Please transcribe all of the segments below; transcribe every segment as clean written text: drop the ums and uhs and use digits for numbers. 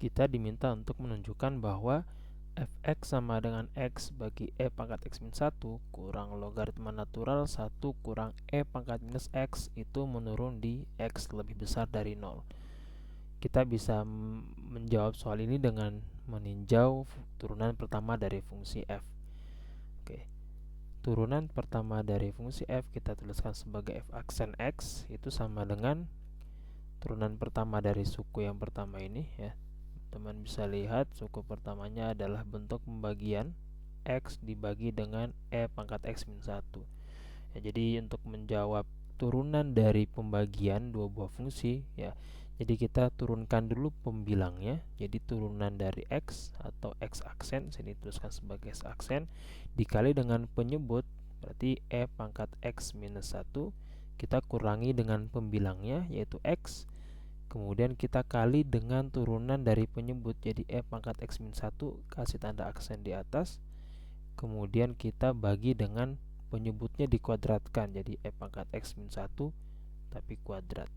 kita diminta untuk menunjukkan bahwa fx sama dengan x bagi e pangkat x min 1 kurang logaritma natural 1 kurang e pangkat minus x itu menurun di x lebih besar dari 0. Kita bisa menjawab soal ini dengan meninjau turunan pertama dari fungsi f. Oke. Turunan pertama dari fungsi f kita tuliskan sebagai f aksen x, itu sama dengan turunan pertama dari suku yang pertama ini ya. Teman bisa lihat suku pertamanya adalah bentuk pembagian x dibagi dengan e pangkat x min 1 ya. Jadi untuk menjawab turunan dari pembagian dua buah fungsi ya, jadi kita turunkan dulu pembilangnya. Jadi turunan dari x atau x aksen, sini tuliskan sebagai x aksen, dikali dengan penyebut, berarti e pangkat x minus 1, kita kurangi dengan pembilangnya yaitu x, kemudian kita kali dengan turunan dari penyebut, jadi e pangkat x min 1, kasih tanda aksen di atas, kemudian kita bagi dengan penyebutnya dikuadratkan, jadi e pangkat x min 1 tapi kuadrat.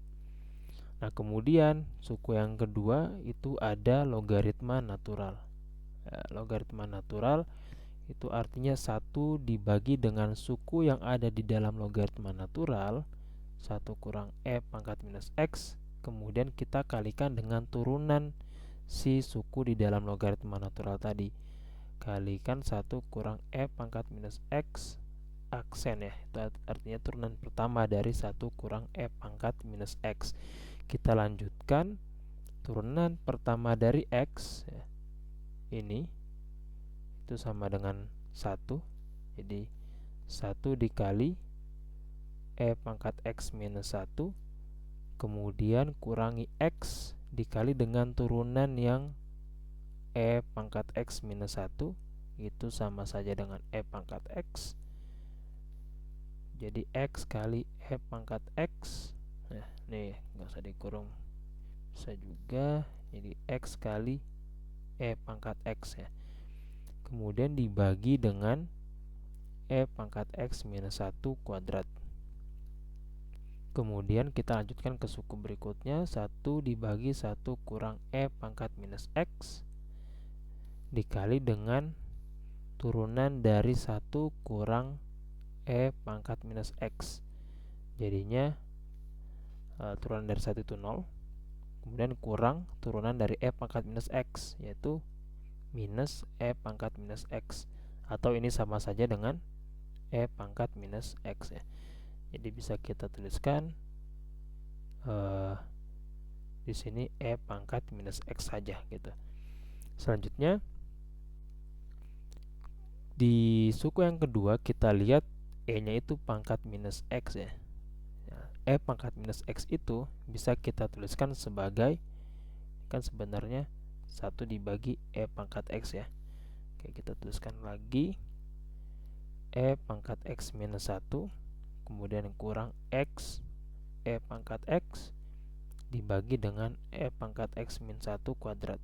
Nah, kemudian suku yang kedua itu ada logaritma natural. Logaritma natural itu artinya 1 dibagi dengan suku yang ada di dalam logaritma natural, 1 kurang e pangkat minus x, kemudian kita kalikan dengan turunan si suku di dalam logaritma natural tadi. Kalikan 1 kurang e pangkat minus x aksen ya. Itu artinya turunan pertama dari 1 kurang e pangkat minus x. Kita lanjutkan turunan pertama dari x ya, ini itu sama dengan 1. Jadi 1 dikali e pangkat x minus 1, kemudian kurangi x dikali dengan turunan yang e pangkat x minus 1, itu sama saja dengan e pangkat x. Jadi x kali e pangkat x, nah nih nggak usah dikurung, bisa juga, jadi x kali e pangkat x ya, kemudian dibagi dengan e pangkat x minus 1 kuadrat. Kemudian kita lanjutkan ke suku berikutnya, 1 dibagi 1 kurang e pangkat minus x dikali dengan turunan dari 1 kurang e pangkat minus x. Jadinya turunan dari 1 itu 0, kemudian kurang turunan dari e pangkat minus x, yaitu minus e pangkat minus x, atau ini sama saja dengan e pangkat minus x ya. Jadi bisa kita tuliskan di sini e pangkat minus x saja gitu. Selanjutnya di suku yang kedua kita lihat e-nya itu pangkat minus x ya. E pangkat minus x itu bisa kita tuliskan sebagai, kan sebenarnya 1 dibagi e pangkat x ya. Oke, kita tuliskan lagi e pangkat x minus 1, kemudian kurang x e pangkat x dibagi dengan e pangkat x min 1 kuadrat.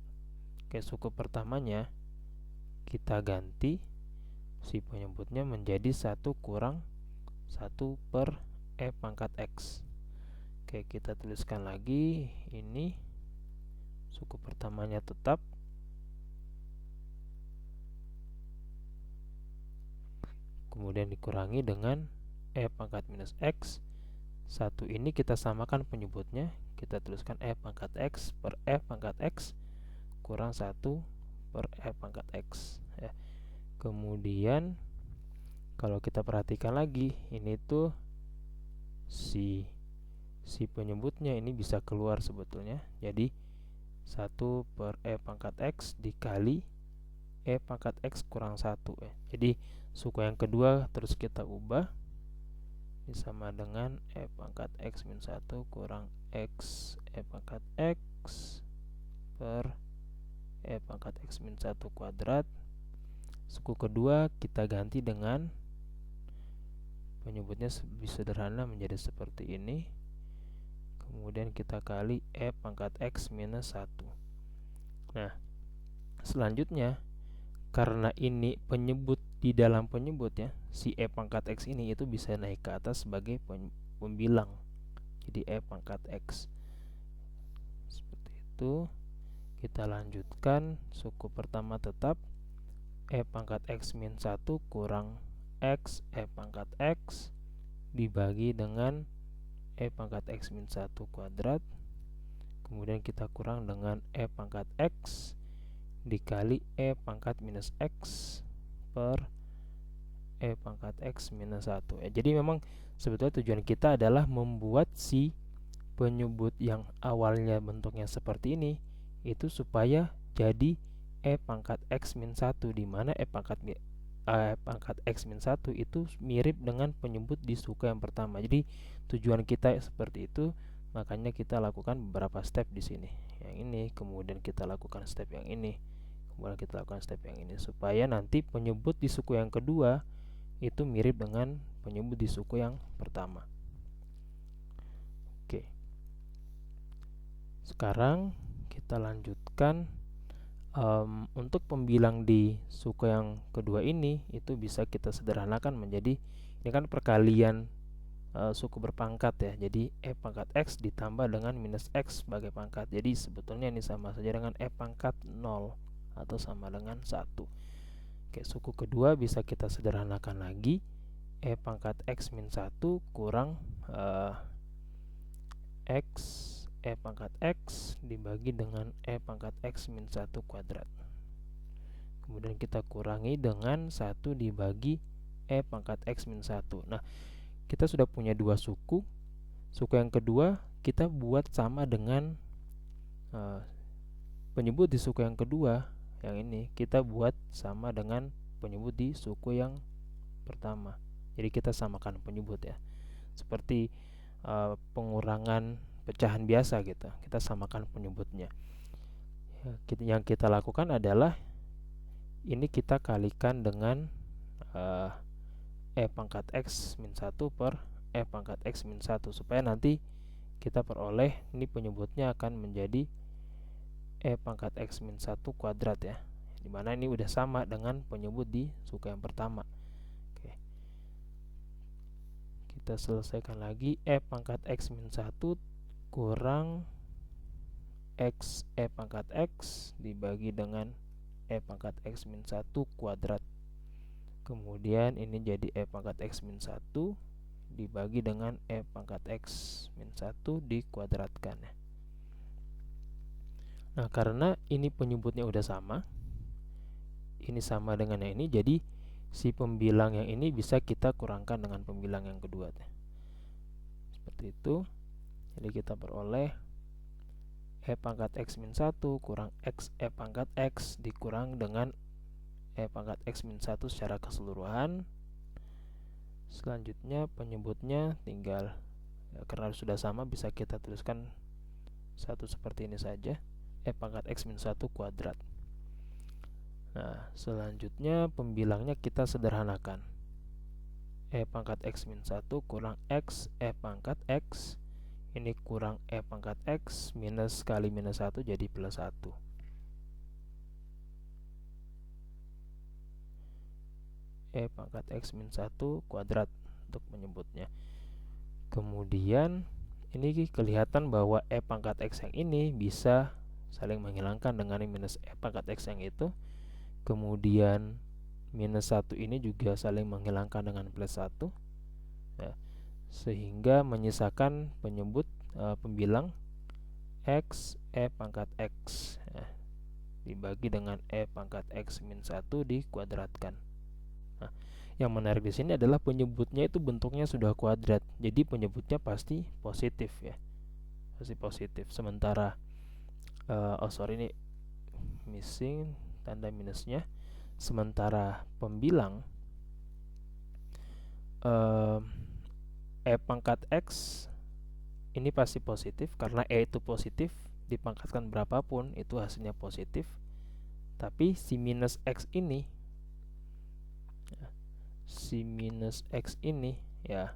Oke, suku pertamanya kita ganti si penyebutnya menjadi 1 kurang 1 per e pangkat x. Oke, kita tuliskan lagi, ini suku pertamanya tetap, kemudian dikurangi dengan e pangkat minus x. 1 ini kita samakan penyebutnya, kita tuliskan e pangkat x per e pangkat x kurang 1 per e pangkat x ya. Kemudian kalau kita perhatikan lagi, ini tuh si penyebutnya ini bisa keluar sebetulnya. Jadi 1 per e pangkat x dikali e pangkat x kurang 1 ya. Jadi suku yang kedua terus kita ubah, ini sama dengan e pangkat x min 1 kurang x e pangkat x per e pangkat x min 1 kuadrat. Suku kedua kita ganti dengan penyebutnya lebih sederhana menjadi seperti ini, kemudian kita kali e pangkat x minus 1. Nah, selanjutnya karena ini penyebut di dalam penyebut ya, si e pangkat x ini itu bisa naik ke atas sebagai pembilang, jadi e pangkat x seperti itu. Kita lanjutkan, suku pertama tetap E pangkat X min 1 kurang X E pangkat X dibagi dengan E pangkat X min 1 kuadrat. Kemudian kita kurang dengan E pangkat X dikali E pangkat minus X per E pangkat X minus 1. Jadi memang sebetulnya tujuan kita adalah membuat si penyebut yang awalnya bentuknya seperti ini itu supaya jadi E pangkat X min 1, di mana E pangkat X min 1 itu mirip dengan penyebut di suku yang pertama. Jadi tujuan kita seperti itu, makanya kita lakukan beberapa step di sini. Yang ini, kemudian kita lakukan step yang ini, kemudian kita lakukan step yang ini, supaya nanti penyebut di suku yang kedua itu mirip dengan penyebut di suku yang pertama. Oke. Sekarang kita lanjutkan. Untuk pembilang di suku yang kedua ini itu bisa kita sederhanakan menjadi, ini kan perkalian suku berpangkat ya. Jadi E pangkat X ditambah dengan minus X sebagai pangkat. Jadi sebetulnya ini sama saja dengan E pangkat 0 atau sama dengan 1. Oke, suku kedua bisa kita sederhanakan lagi. E pangkat X min 1 kurang X E pangkat X dibagi dengan E pangkat X min 1 kuadrat. Kemudian kita kurangi dengan 1 dibagi E pangkat X min 1. Nah, kita sudah punya dua suku. Suku yang kedua kita buat sama dengan penyebut di suku yang kedua. Yang ini kita buat sama dengan penyebut di suku yang pertama. Jadi kita samakan penyebut ya. Seperti pengurangan pecahan biasa gitu, kita samakan penyebutnya. Yang kita lakukan adalah ini kita kalikan dengan E pangkat X min 1 per E pangkat X min 1, supaya nanti kita peroleh ini penyebutnya akan menjadi E pangkat X min 1 kuadrat ya, dimana ini udah sama dengan penyebut di suku yang pertama. Oke. Kita selesaikan lagi. E pangkat X min 1 kurang X E pangkat X dibagi dengan E pangkat X min 1 kuadrat. Kemudian ini jadi E pangkat X min 1 dibagi dengan E pangkat X min 1 dikuadratkan. Nah, karena ini penyebutnya udah sama, ini sama dengan yang ini, jadi si pembilang yang ini bisa kita kurangkan dengan pembilang yang kedua. Seperti itu. Jadi kita peroleh E pangkat X min 1 kurang X E pangkat X dikurang dengan E pangkat X min 1 secara keseluruhan. Selanjutnya penyebutnya tinggal ya, karena sudah sama bisa kita tuliskan satu seperti ini saja, E pangkat X min 1 kuadrat. Nah, selanjutnya pembilangnya kita sederhanakan. E pangkat X min 1 kurang X E pangkat X, ini kurang E pangkat X minus kali minus 1 jadi plus 1. E pangkat X min 1 kuadrat untuk menyebutnya. Kemudian ini kelihatan bahwa E pangkat X yang ini bisa saling menghilangkan dengan minus E pangkat X yang itu. Kemudian minus 1 ini juga saling menghilangkan dengan plus 1 ya, sehingga menyisakan penyebut pembilang X E pangkat X ya, dibagi dengan E pangkat X min 1 dikuadratkan. Nah, yang menarik di sini adalah penyebutnya itu bentuknya sudah kuadrat, jadi penyebutnya pasti positif ya, pasti positif. Sementara ini missing tanda minusnya. Sementara pembilang E pangkat X ini pasti positif, karena E itu positif, dipangkatkan berapapun itu hasilnya positif. Tapi si minus X ini ya,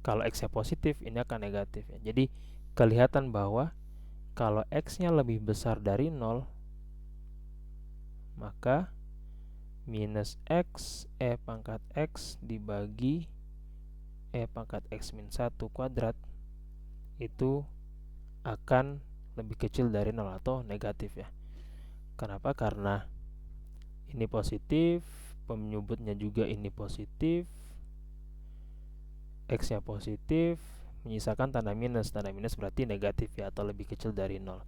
kalau X nya positif ini akan negatif ya. Jadi kelihatan bahwa kalau X nya lebih besar dari 0, maka minus X E pangkat X dibagi E pangkat X min 1 kuadrat itu akan lebih kecil dari 0 atau negatif ya. Kenapa? Karena ini positif, penyebutnya juga ini positif, X-nya positif, menyisakan tanda minus. Tanda minus berarti negatif ya, atau lebih kecil dari 0. Nah,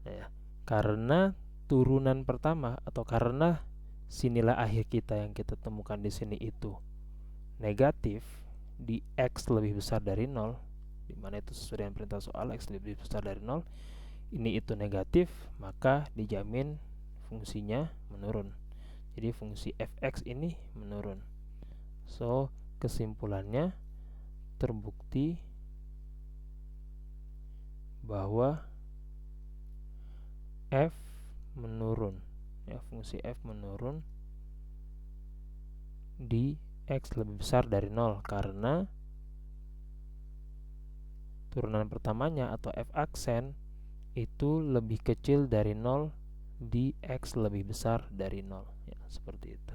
ya. Karena turunan pertama atau karena si nilai akhir kita yang kita temukan di sini itu negatif di X lebih besar dari 0, dimana itu sesuai dengan perintah soal X lebih besar dari 0, ini itu negatif, maka dijamin fungsinya menurun. Jadi fungsi fx ini menurun. So, kesimpulannya terbukti bahwa f menurun. Ya, fungsi f menurun di x lebih besar dari 0 karena turunan pertamanya atau f aksen itu lebih kecil dari 0 di X lebih besar dari 0 ya, seperti itu.